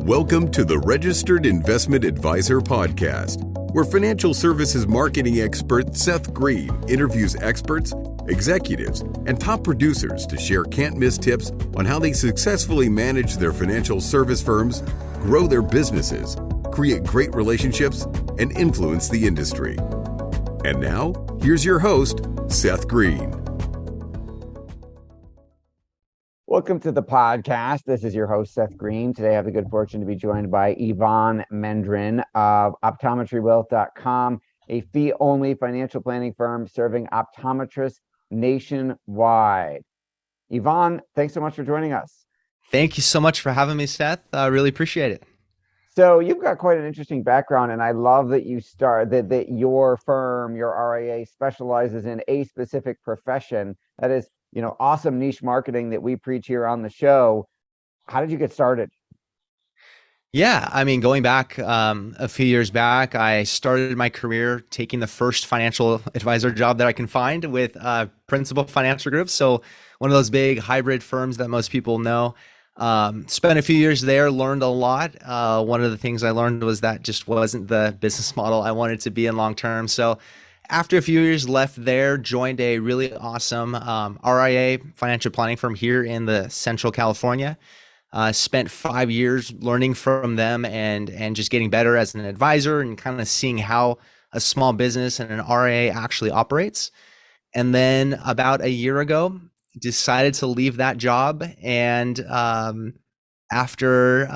Welcome to the Registered Investment Advisor Podcast, where financial services marketing expert Seth Green interviews experts, executives, and top producers to share can't-miss tips on how they successfully manage their financial service firms, grow their businesses, create great relationships, and influence the industry. And now, here's your host, Seth Green. Welcome to the podcast. This is your host, Seth Green. Today I have the good fortune to be joined by Evon Mendrin of optometrywealth.com, a fee-only financial planning firm serving optometrists nationwide. Evon, thanks so much for joining us. Thank you so much for having me, Seth. I really appreciate it. So you've got quite an interesting background, and I love that that your firm, your RIA, specializes in a specific profession. That is, awesome niche marketing that we preach here on the show. How did you get started? Yeah, going back a few years back, I started my career taking the first financial advisor job that I can find with Principal Financial Group. So one of those big hybrid firms that most people know. Spent a few years there, learned a lot. One of the things I learned was that just wasn't the business model I wanted to be in long term. So after a few years left there, joined a really awesome RIA financial planning firm here in the Central California. Spent 5 years learning from them and just getting better as an advisor and kind of seeing how a small business and an RIA actually operates. And then about a year ago, decided to leave that job. And after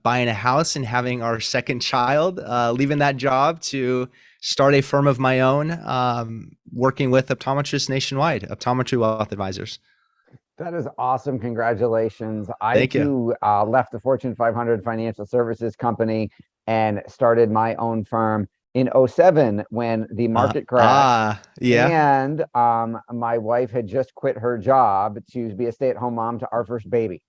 buying a house and having our second child, leaving that job to start a firm of my own, working with optometrists nationwide, Optometry Wealth Advisors. That is awesome. Congratulations. Thank you. Left the Fortune 500 financial services company and started my own firm in 2007 when the market crashed. Yeah. And my wife had just quit her job to be a stay-at-home mom to our first baby.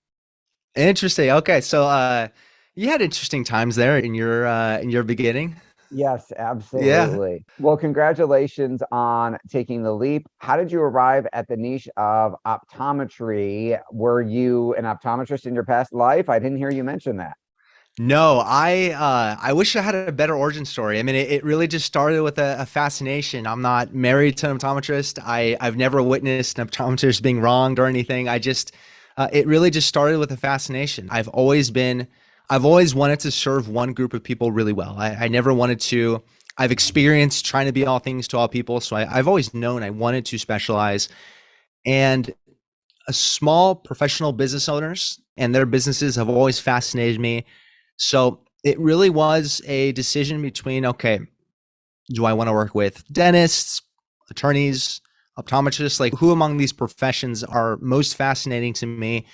Interesting. Okay. So you had interesting times there in your beginning. Yes, absolutely. Yeah. Well, congratulations on taking the leap. How did you arrive at the niche of optometry? Were you an optometrist in your past life? I didn't hear you mention that. No, I wish I had a better origin story. It really just started with a fascination. I'm not married to an optometrist. I've never witnessed an optometrist being wronged or anything. It really just started with a fascination. I've always wanted to serve one group of people really well. I never wanted to. I've experienced trying to be all things to all people. So I've always known I wanted to specialize. And small professional business owners and their businesses have always fascinated me. So it really was a decision between, okay, do I want to work with dentists, attorneys, optometrists? Like, who among these professions are most fascinating to me?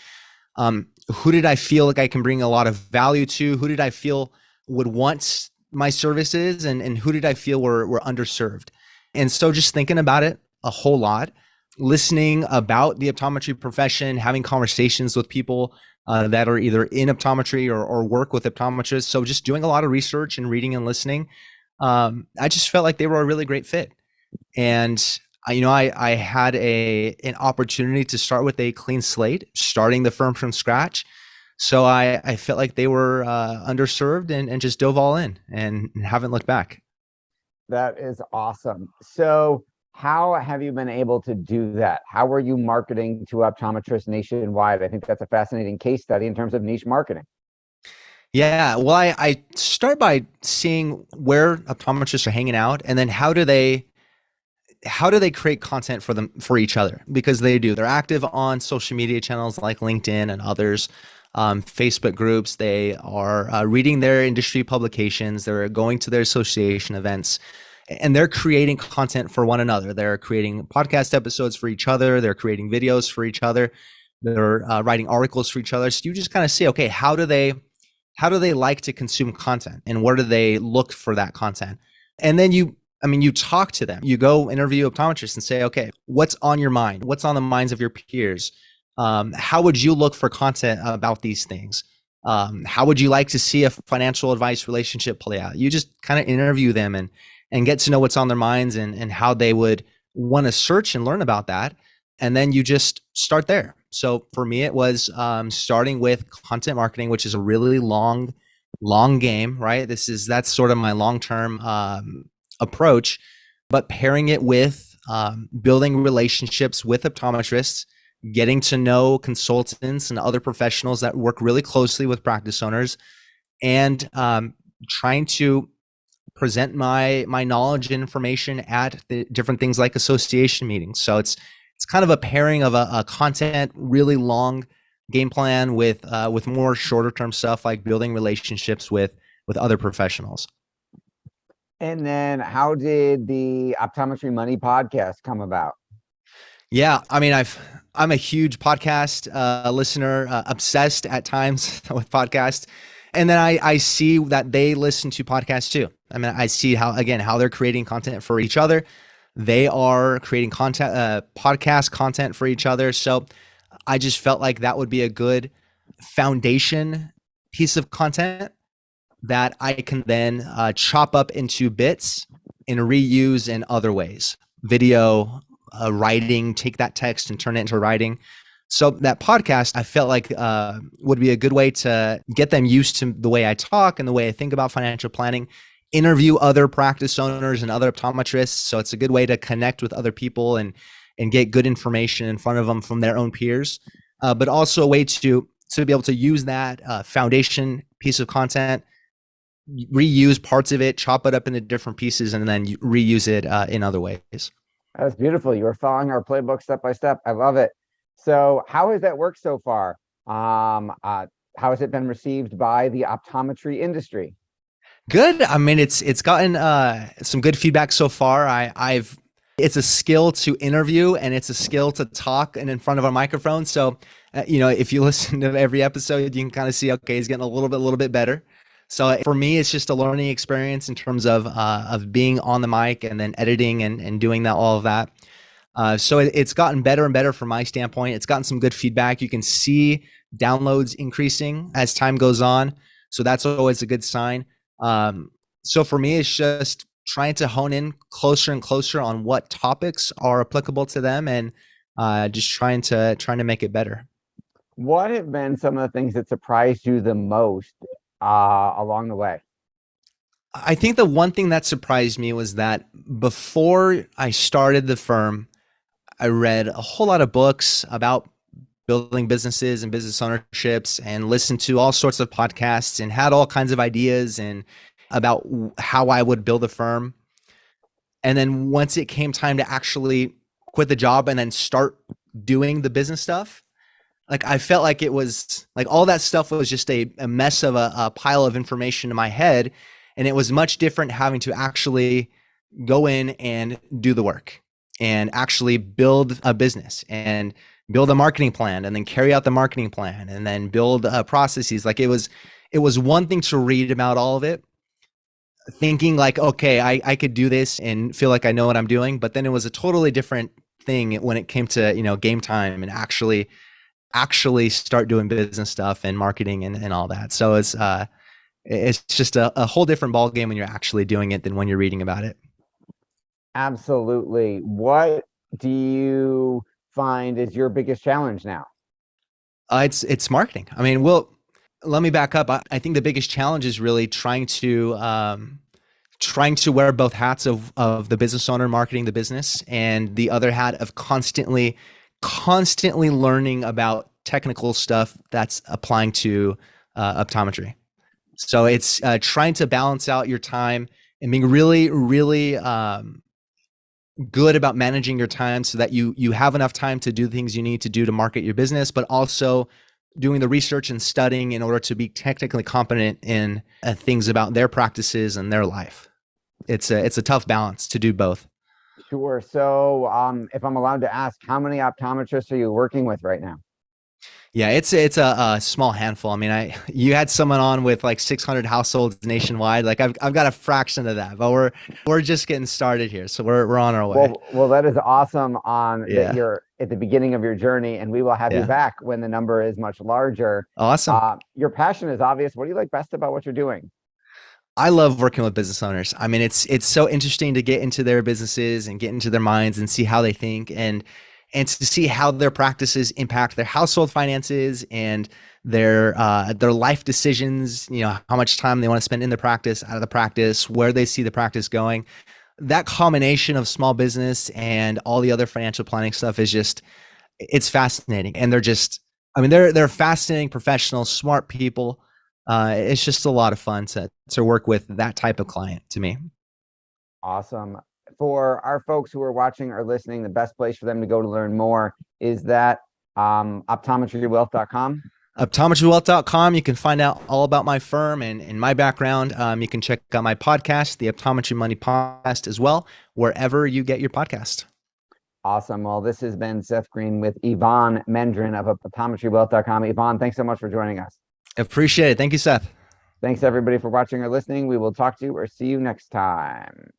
Who did I feel like I can bring a lot of value to? Who did I feel would want my services? And who did I feel were underserved? And so just thinking about it a whole lot, listening about the optometry profession, having conversations with people that are either in optometry or work with optometrists. So just doing a lot of research and reading and listening. I just felt like they were a really great fit. And I had an opportunity to start with a clean slate, starting the firm from scratch. So I felt like they were underserved and just dove all in and haven't looked back. That is awesome. So how have you been able to do that? How are you marketing to optometrists nationwide? I think that's a fascinating case study in terms of niche marketing. Yeah, well, I start by seeing where optometrists are hanging out, and then how do they create content for each other? Because they're active on social media channels like LinkedIn and others, Facebook groups. They are reading their industry publications. They're going to their association events, and they're creating content for one another. They're creating podcast episodes for each other. They're creating videos for each other. They're writing articles for each other. So you just kind of see, okay, how do they like to consume content, and where do they look for that content? And then you talk to them. You go interview optometrists and say, okay, what's on your mind? What's on the minds of your peers? How would you look for content about these things? How would you like to see a financial advice relationship play out? You just kind of interview them and get to know what's on their minds and how they would want to search and learn about that. And then you just start there. So for me, it was starting with content marketing, which is a really long long game, right? That's sort of my long-term approach, but pairing it with building relationships with optometrists, getting to know consultants and other professionals that work really closely with practice owners, and trying to present my knowledge and information at the different things like association meetings. So it's kind of a pairing of a content, really long game plan with more shorter term stuff like building relationships with other professionals. And then how did the Optometry Money podcast come about? Yeah, I mean, I'm a huge podcast listener, obsessed at times with podcasts, and then I see that they listen to podcasts too. I mean, I see how they're creating content for each other. They are creating content, podcast content for each other. So I just felt like that would be a good foundation piece of content that I can then chop up into bits and reuse in other ways. Video, writing, take that text and turn it into writing. So that podcast, I felt like would be a good way to get them used to the way I talk and the way I think about financial planning, interview other practice owners and other optometrists. So it's a good way to connect with other people and get good information in front of them from their own peers, but also a way to be able to use that foundation piece of content, reuse parts of it, chop it up into different pieces, and then reuse it in other ways. That's beautiful. You were following our playbook step by step. I love it. So how has that worked so far? How has it been received by the optometry industry? Good. I mean, it's gotten some good feedback so far. It's a skill to interview and it's a skill to talk and in front of a microphone. So, if you listen to every episode, you can kind of see, okay, he's getting a little bit better. So for me, it's just a learning experience in terms of being on the mic and then editing and doing all of that. So it's gotten better and better from my standpoint. It's gotten some good feedback. You can see downloads increasing as time goes on. So that's always a good sign. So for me, it's just trying to hone in closer and closer on what topics are applicable to them and just trying to make it better. What have been some of the things that surprised you the most along the way? I think the one thing that surprised me was that before I started the firm, I read a whole lot of books about building businesses and business ownerships and listened to all sorts of podcasts and had all kinds of ideas and about how I would build a firm. And then once it came time to actually quit the job and then start doing the business stuff, like I felt like it was like all that stuff was just a mess of a pile of information in my head. And it was much different having to actually go in and do the work and actually build a business and build a marketing plan and then carry out the marketing plan and then build processes. Like it was one thing to read about all of it, thinking like, okay, I could do this and feel like I know what I'm doing. But then it was a totally different thing when it came to, game time and actually start doing business stuff and marketing and all that. So it's just a whole different ball game when you're actually doing it than when you're reading about it. Absolutely. What do you find is your biggest challenge now? It's marketing. I mean, let me back up. I think the biggest challenge is really trying to wear both hats of the business owner marketing the business and the other hat of constantly learning about technical stuff that's applying to optometry. So it's trying to balance out your time and being really, really good about managing your time so that you have enough time to do things you need to do to market your business, but also doing the research and studying in order to be technically competent in things about their practices and their life. It's a tough balance to do both. Sure. So if I'm allowed to ask, how many optometrists are you working with right now? Yeah, it's a small handful. I mean, you had someone on with like 600 households nationwide. Like I've got a fraction of that, but we're just getting started here, so we're on our way. Well, that is awesome. That you're at the beginning of your journey, and we will have you back when the number is much larger. Awesome. Your passion is obvious. What do you like best about what you're doing? I love working with business owners. I mean, it's so interesting to get into their businesses and get into their minds and see how they think and to see how their practices impact their household finances and their life decisions, how much time they want to spend in the practice, out of the practice, where they see the practice going. That combination of small business and all the other financial planning stuff is just, it's fascinating. And they're fascinating, professional, smart people. It's just a lot of fun to work with that type of client to me. Awesome. For our folks who are watching or listening, the best place for them to go to learn more is that optometrywealth.com. Optometrywealth.com. You can find out all about my firm and my background. You can check out my podcast, the Optometry Money Podcast, as well, wherever you get your podcast. Awesome. Well, this has been Seth Green with Evon Mendrin of optometrywealth.com. Evon, thanks so much for joining us. Appreciate it. Thank you, Seth. Thanks, everybody, for watching or listening. We will talk to you or see you next time.